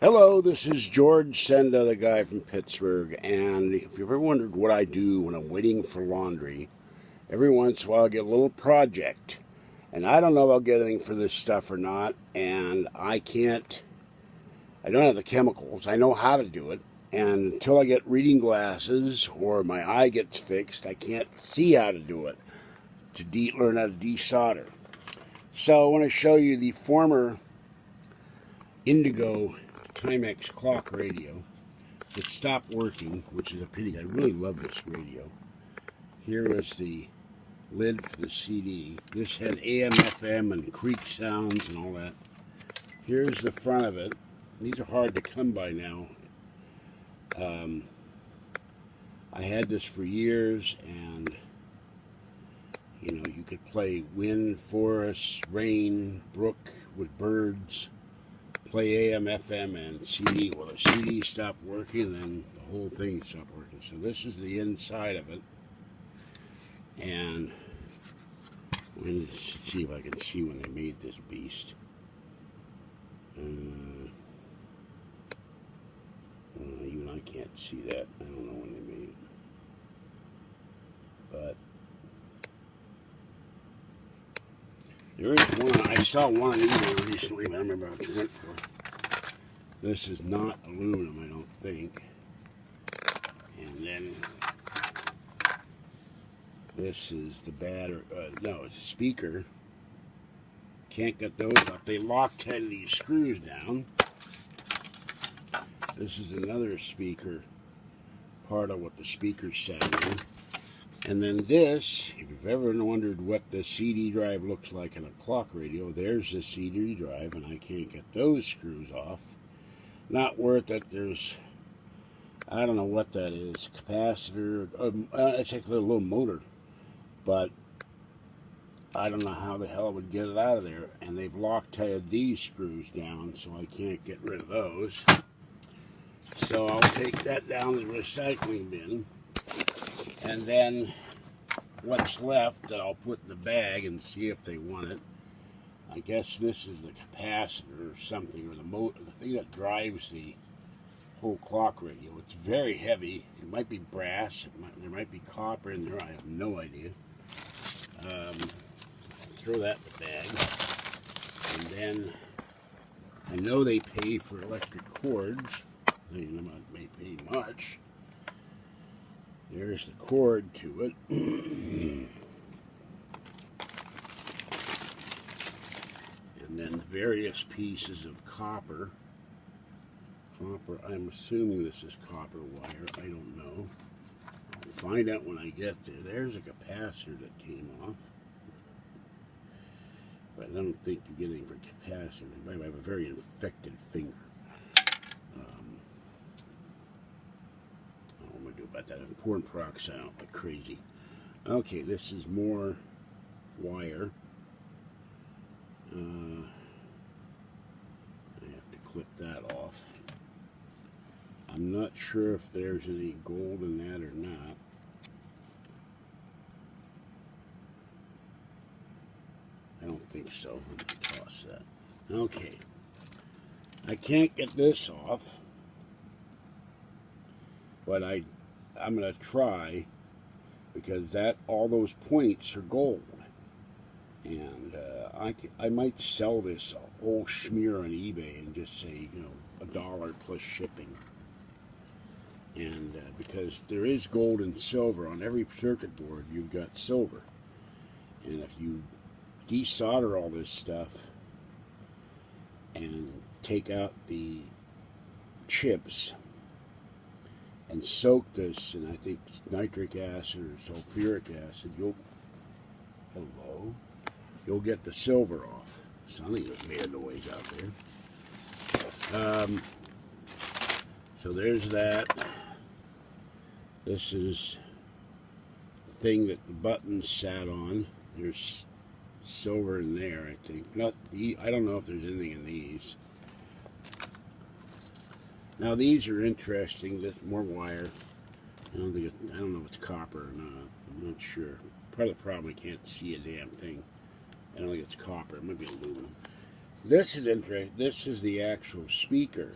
Hello, this is George Senda, the guy from Pittsburgh, and if you've ever wondered what I do when I'm waiting for laundry, every once in a while I get a little project, and I don't know if I'll get anything for this stuff or not, and I don't have the chemicals. I know how to do it, and until I get reading glasses or my eye gets fixed, I can't see how to do it, to learn how to desolder. So I want to show you the former Indigo Timex clock radio. It stopped working, which is a pity. I really love this radio. Here is the lid for the CD. This had AM, FM, and creak sounds and all that. Here's the front of it. These are hard to come by now. I had this for years, and you could play wind, forest, rain, brook with birds. Play AM, FM, and CD. Well, the CD stopped working, then the whole thing stopped working. So this is the inside of it. And let's see if I can see when they made this beast. Even I can't see that. I don't know when they made it. But there is one. I saw one on eBay recently, but I don't remember how much it went for. This is not aluminum, I don't think. And then this is the battery. No, it's a speaker. Can't get those up. They Loctite these screws down. This is another speaker, part of what the speaker's set in. And then this, if you've ever wondered what the CD drive looks like in a clock radio, there's the CD drive, and I can't get those screws off. Not worth it. There's, I don't know what that is, capacitor. It's like a little motor, but I don't know how the hell I would get it out of there. And they've Loctited these screws down, so I can't get rid of those. So I'll take that down to the recycling bin. And then what's left that I'll put in the bag and see if they want it. I guess this is the capacitor or something, or the thing that drives the whole clock radio. It's very heavy. It might be brass. There might be copper in there. I have no idea. Throw that in the bag. And then I know they pay for electric cords. They may pay much. There's the cord to it. And then various pieces of copper. I'm assuming this is copper wire. I don't know. I'll find out when I get there. There's a capacitor that came off. But I don't think you get anything for capacitor. I have a very infected finger. What am I going to do about that? I'm pouring peroxide out like crazy. Okay, this is more wire. I have to clip that off. I'm not sure if there's any gold in that or not. I don't think so. Let me toss that. Okay. I can't get this off, but I'm going to try, because all those points are gold. And I might sell this whole schmear on eBay and just say, $1 plus shipping. And because there is gold and silver on every circuit board, you've got silver. And if you desolder all this stuff and take out the chips and soak this in, I think, nitric acid or sulfuric acid, you'll get the silver off. Something just made a noise out there. So there's that. This is the thing that the buttons sat on. There's silver in there, I think. I don't know if there's anything in these. Now these are interesting. There's more wire. I don't know if it's copper or not. I'm not sure. Part of the problem, I can't see a damn thing. I don't think it's copper. It might be aluminum. This is interesting. This is the actual speaker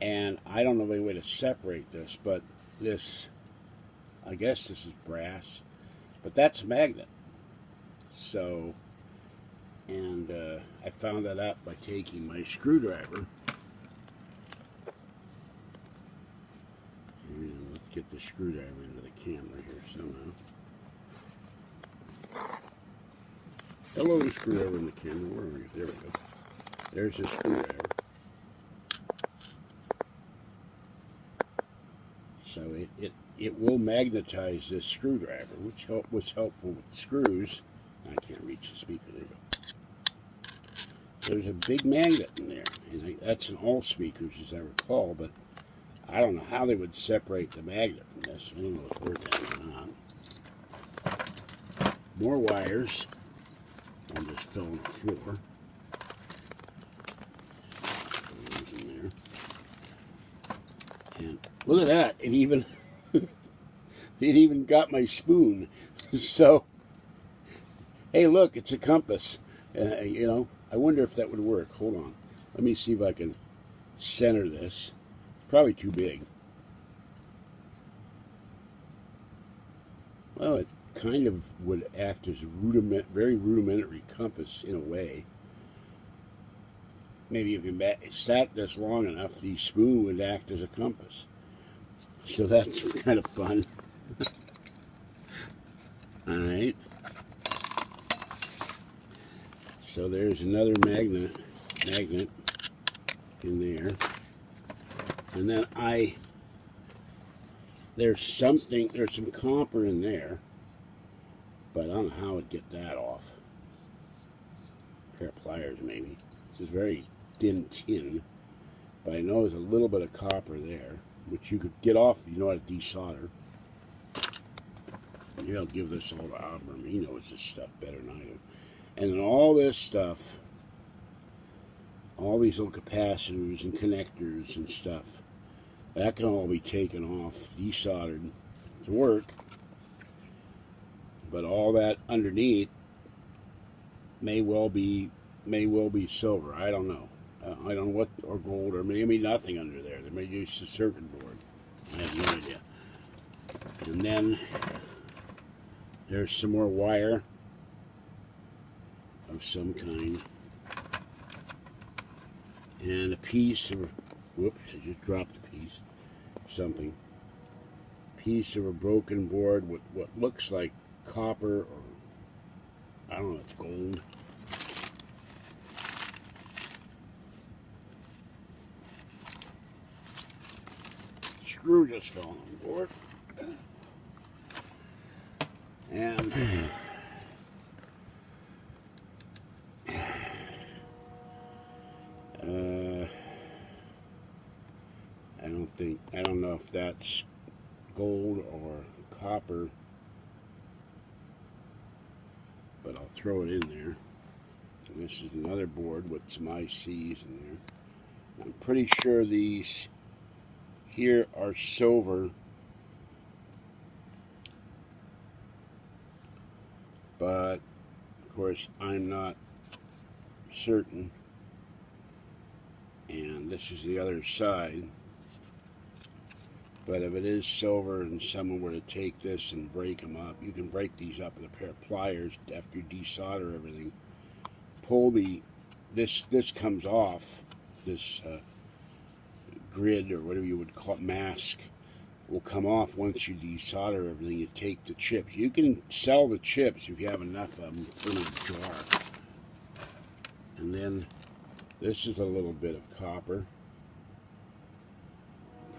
And I don't know any way to separate this, but this, I guess this is brass, but that's a magnet. So, and I found that out by taking my screwdriver. And let's get the screwdriver into the camera here somehow. Hello, screwdriver in the camera. Where are you? There we go. There's the screwdriver. So it will magnetize this screwdriver, which was helpful with the screws. I can't reach the speaker. There we go. There's a big magnet in there, and that's in all speakers as I recall, but I don't know how they would separate the magnet from this. I don't know what's working or not. More wires. I'm just filling the floor. Those in there. And look at that! It even got my spoon. So, hey, look, it's a compass. You know, I wonder if that would work. Hold on. Let me see if I can center this. Probably too big. Well, it kind of would act as a very rudimentary compass in a way. Maybe if you sat this long enough, the spoon would act as a compass. So that's kind of fun. All right. So there's another magnet in there. And then there's some copper in there, but I don't know how I'd get that off. A pair of pliers maybe. This is very thin tin, but I know there's a little bit of copper there, which you could get off if you know how to desolder. Maybe I'll give this all to Auburn. He knows this stuff better than I do. And then all this stuff, all these little capacitors and connectors and stuff, that can all be taken off, desoldered to work. But all that underneath may well be silver. I don't know. I don't know what, or gold, or maybe nothing under there. They may use a circuit board. I have no idea. And then there's some more wire of some kind. And a piece of, whoops, I just dropped a piece of something. Piece of a broken board with what looks like copper, or I don't know, it's gold. Screw just fell on the board. And I don't know if that's gold or copper, but I'll throw it in there. And this is another board with some ICs in there. I'm pretty sure these here are silver, but of course I'm not certain. And this is the other side. But if it is silver and someone were to take this and break them up, you can break these up with a pair of pliers after you desolder everything. Pull this comes off, this grid or whatever you would call it, mask, will come off once you desolder everything. You take the chips. You can sell the chips if you have enough of them, put them in a jar. And then this is a little bit of copper.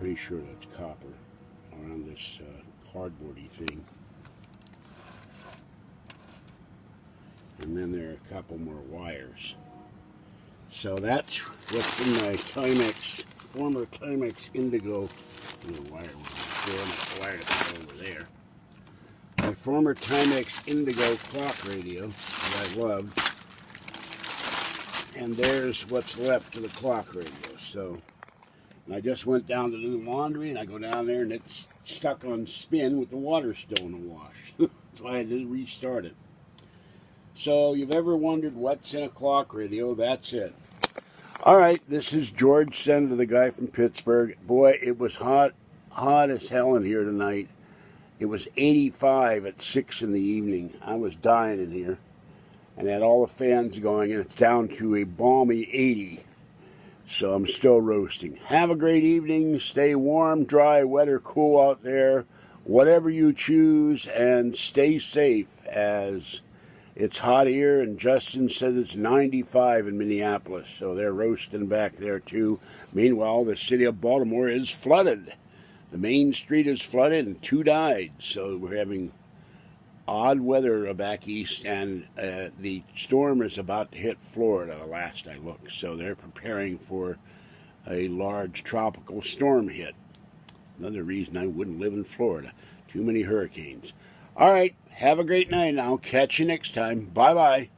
Pretty sure that's copper around this cardboardy thing. And then there are a couple more wires. So that's what's in my former Timex Indiglo. Wire over there. My former Timex Indiglo clock radio that I loved. And there's what's left of the clock radio. So. And I just went down to do laundry, and I go down there, and it's stuck on spin with the water still in the wash. So I had to restart it. So you've ever wondered what's in a clock radio? That's it. All right, this is George Senda, the guy from Pittsburgh. Boy, it was hot as hell in here tonight. It was 85 at 6 in the evening. I was dying in here. And had all the fans going, and it's down to a balmy 80. So I'm still roasting. Have a great evening. Stay warm, dry, wet, or cool out there. Whatever you choose, and stay safe as it's hot here. And Justin says it's 95 in Minneapolis, so they're roasting back there too. Meanwhile, the city of Baltimore is flooded. The main street is flooded and 2 died. So we're having odd weather back east, and the storm is about to hit Florida, the last I looked. So they're preparing for a large tropical storm hit. Another reason I wouldn't live in Florida. Too many hurricanes. All right, have a great night, and I'll catch you next time. Bye-bye.